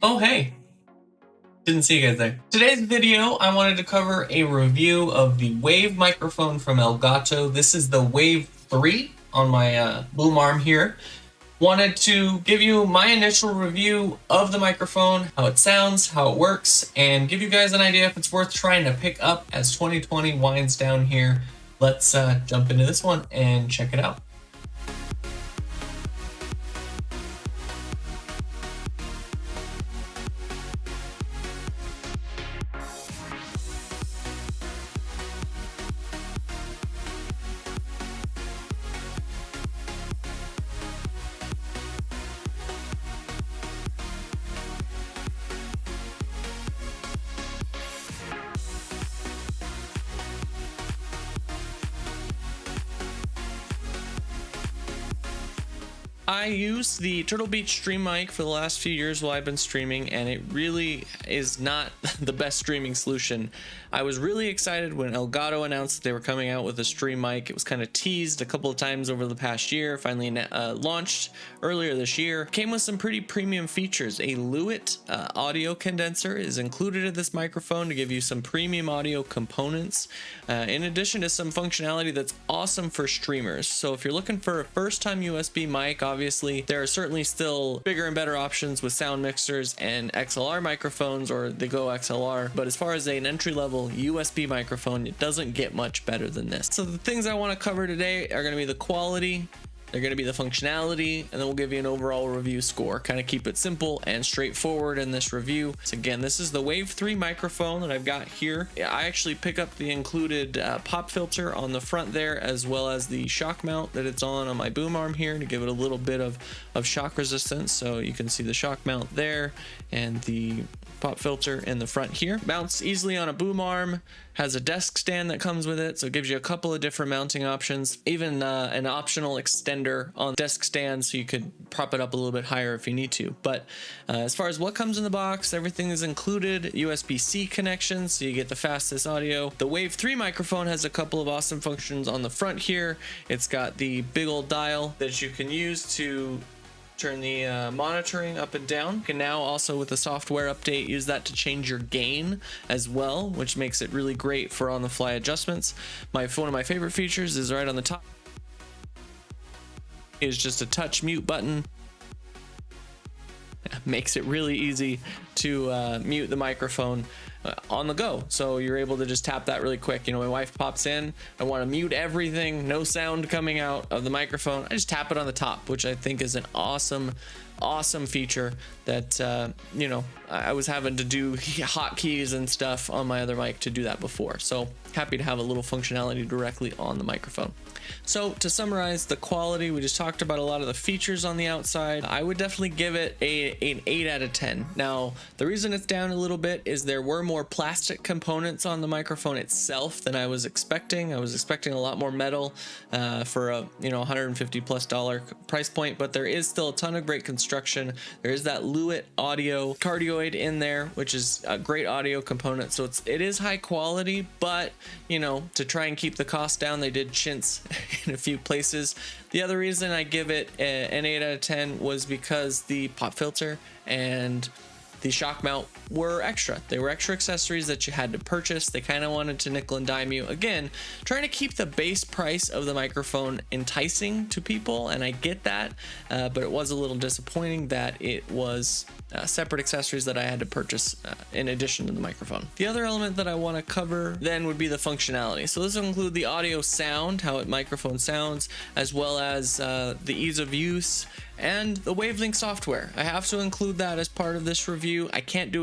Oh, hey, didn't see you guys there. Today's video, I wanted to cover a review of the Wave microphone from Elgato. This is the Wave 3 on my boom arm here. Wanted to give you my initial review of the microphone, how it sounds, how it works, and give you guys an idea if it's worth trying to pick up as 2020 winds down here. Let's jump into this one and check it out. I use the Turtle Beach Stream mic for the last few years while I've been streaming, and it really is not the best streaming solution. I was really excited when Elgato announced that they were coming out with a stream mic. It was kind of teased a couple of times over the past year, finally launched earlier this year. Came with some pretty premium features. A Lewitt audio condenser is included in this microphone to give you some premium audio components, in addition to some functionality that's awesome for streamers. So if you're looking for a first-time USB mic, obviously there are certainly still bigger and better options with sound mixers and XLR microphones, or the Go XLR, but as far as an entry-level USB microphone, it doesn't get much better than this. So the things I want to cover today are going to be the quality, they're going to be the functionality, and then we'll give you an overall review score. Kind of keep it simple and straightforward in this review. So again, this is the Wave 3 microphone that I've got here. I actually pick up the included pop filter on the front there, as well as the shock mount that it's on my boom arm here to give it a little bit of shock resistance. So you can see the shock mount there and the pop filter in the front here. Mounts easily on a boom arm, has a desk stand that comes with it, so it gives you a couple of different mounting options, even an optional extender on desk stand so you could prop it up a little bit higher if you need to. But as far as what comes in the box, everything is included. USB-C connection, so you get the fastest audio. The Wave 3 microphone has a couple of awesome functions on the front here. It's got the big old dial that you can use to turn the monitoring up and down. You can now also, with the software update, use that to change your gain as well, which makes it really great for on-the-fly adjustments. One of my favorite features is right on the top is just a touch mute button. Makes it really easy to mute the microphone on the go, so you're able to just tap that really quick. You know, my wife pops in, I want to mute everything, no sound coming out of the microphone, I just tap it on the top, which I think is an awesome feature that you know, I was having to do hotkeys and stuff on my other mic to do that before, so happy to have a little functionality directly on the microphone. So to summarize the quality, we just talked about a lot of the features on the outside. I would definitely give it an 8 out of 10. Now, the reason it's down a little bit is there were more plastic components on the microphone itself than I was expecting. I was expecting a lot more metal for a $150+ price point, but there is still a ton of great construction. There is that Lewitt audio cardioid in there, which is a great audio component. So it is high quality, but you know, to try and keep the cost down, they did chintz in a few places. The other reason I give it an 8 out of 10 was because the pop filter and the shock mount were extra. They were extra accessories that you had to purchase. They kind of wanted to nickel and dime you. Again, trying to keep the base price of the microphone enticing to people, and I get that, but it was a little disappointing that it was separate accessories that I had to purchase in addition to the microphone. The other element that I want to cover then would be the functionality. So this will include the audio sound, how a microphone sounds, as well as the ease of use and the Wavelink software. I have to include that as part of this review. I can't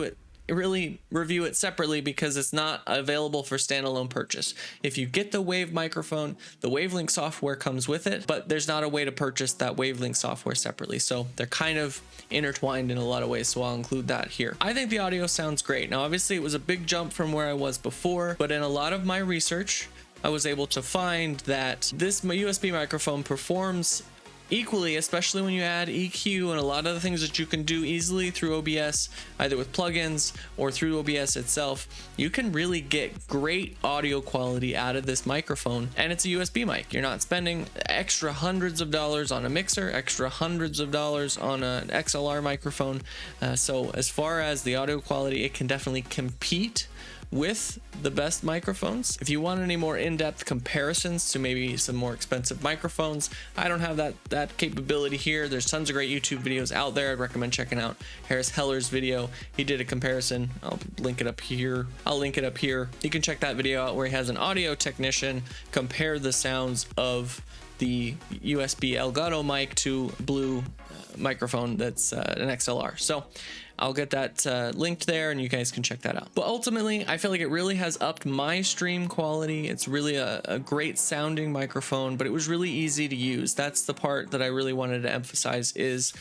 review it separately because it's not available for standalone purchase. If you get the Wave microphone, the Wavelink software comes with it, but there's not a way to purchase that Wavelink software separately. So they're kind of intertwined in a lot of ways, so I'll include that here. I think the audio sounds great. Now, obviously it was a big jump from where I was before, but in a lot of my research, I was able to find that this USB microphone performs equally, especially when you add EQ and a lot of the things that you can do easily through OBS, either with plugins or through OBS itself, you can really get great audio quality out of this microphone. And it's a USB mic. You're not spending extra hundreds of dollars on a mixer, extra hundreds of dollars on an XLR microphone. So as far as the audio quality, it can definitely compete with the best microphones. If you want any more in-depth comparisons to maybe some more expensive microphones, I don't have that capability here. There's tons of great YouTube videos out there. I'd recommend checking out Harris Heller's video. He did a comparison. I'll link it up here. You can check that video out where he has an audio technician compare the sounds of the USB Elgato mic to Blue microphone that's an XLR. So I'll get that linked there and you guys can check that out. But ultimately, I feel like it really has upped my stream quality. It's really a great sounding microphone, but it was really easy to use. That's the part that I really wanted to emphasize, is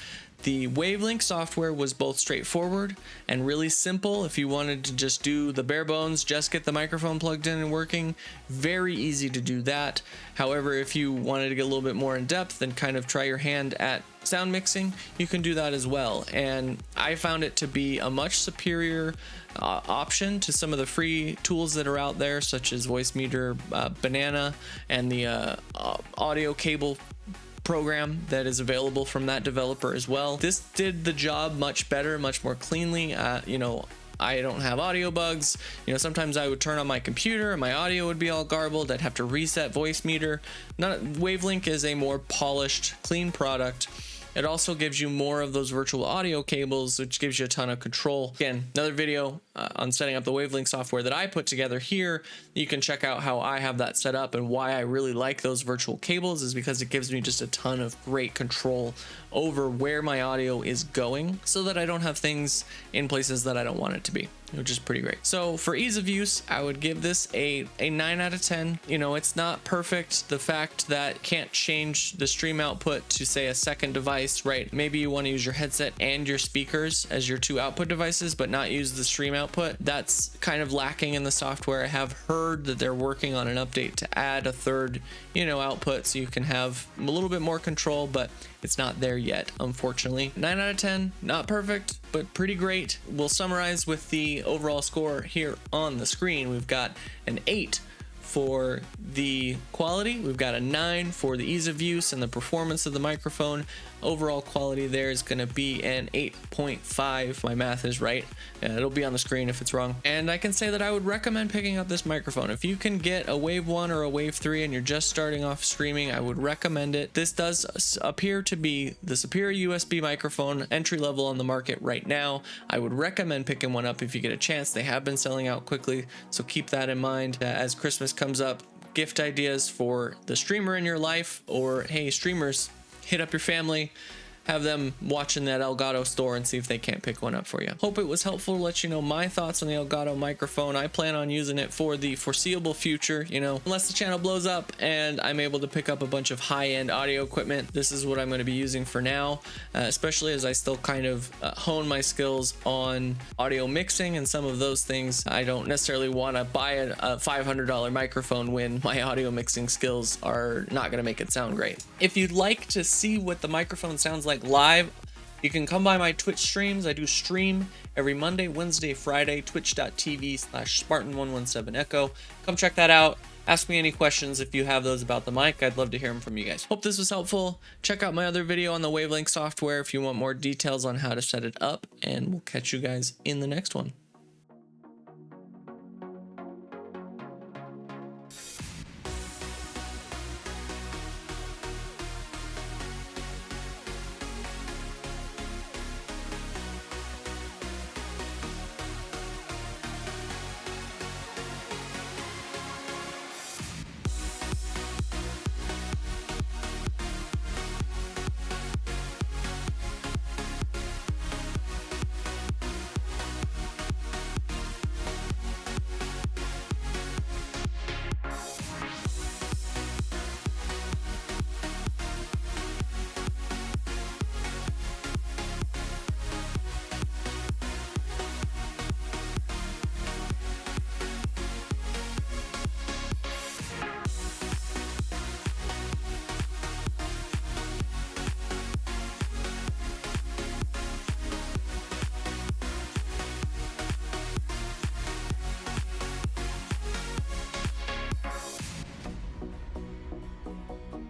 the Wavelink software was both straightforward and really simple. If you wanted to just do the bare bones, just get the microphone plugged in and working, very easy to do that. However, if you wanted to get a little bit more in depth and kind of try your hand at sound mixing, you can do that as well. And I found it to be a much superior option to some of the free tools that are out there, such as Voicemeeter, Banana, and the audio cable program that is available from that developer as well. This did the job much better, much more cleanly. You know, I don't have audio bugs. You know, sometimes I would turn on my computer and my audio would be all garbled. I'd have to reset Voicemeeter. Wavelink is a more polished, clean product. It also gives you more of those virtual audio cables, which gives you a ton of control. Again, another video on setting up the Wavelink software that I put together here. You can check out how I have that set up, and why I really like those virtual cables is because it gives me just a ton of great control over where my audio is going, so that I don't have things in places that I don't want it to be, which is pretty great. So for ease of use, I would give this a 9 out of 10. You know, it's not perfect. The fact that can't change the stream output to, say, a second device, right? Maybe you want to use your headset and your speakers as your two output devices, but not use the stream output. That's kind of lacking in the software. I have heard that they're working on an update to add a third, you know, output so you can have a little bit more control, but it's not there yet, unfortunately. 9 out of 10, not perfect, but pretty great. We'll summarize with the overall score here on the screen. We've got an 8 for the quality. We've got a 9 for the ease of use and the performance of the microphone. Overall quality there is going to be an 8.5. My math is right. It'll be on the screen if it's wrong. And I can say that I would recommend picking up this microphone. If you can get a Wave 1 or a Wave 3 and you're just starting off streaming, I would recommend it. This does appear to be the superior USB microphone entry level on the market right now. I would recommend picking one up if you get a chance. They have been selling out quickly, so keep that in mind as Christmas comes up. Gift ideas for the streamer in your life, or hey, streamers, hit up your family, have them watch in that Elgato store and see if they can't pick one up for you. Hope it was helpful to let you know my thoughts on the Elgato microphone. I plan on using it for the foreseeable future, you know, unless the channel blows up and I'm able to pick up a bunch of high-end audio equipment. This is what I'm going to be using for now, especially as I still kind of hone my skills on audio mixing and some of those things. I don't necessarily want to buy a $500 microphone when my audio mixing skills are not going to make it sound great. If you'd like to see what the microphone sounds like live, you can come by my Twitch streams. I do stream every Monday, Wednesday, Friday, twitch.tv/Spartan117echo. Come check that out. Ask me any questions if you have those about the mic. I'd love to hear them from you guys. Hope this was helpful. Check out my other video on the Wavelink software if you want more details on how to set it up, and we'll catch you guys in the next one.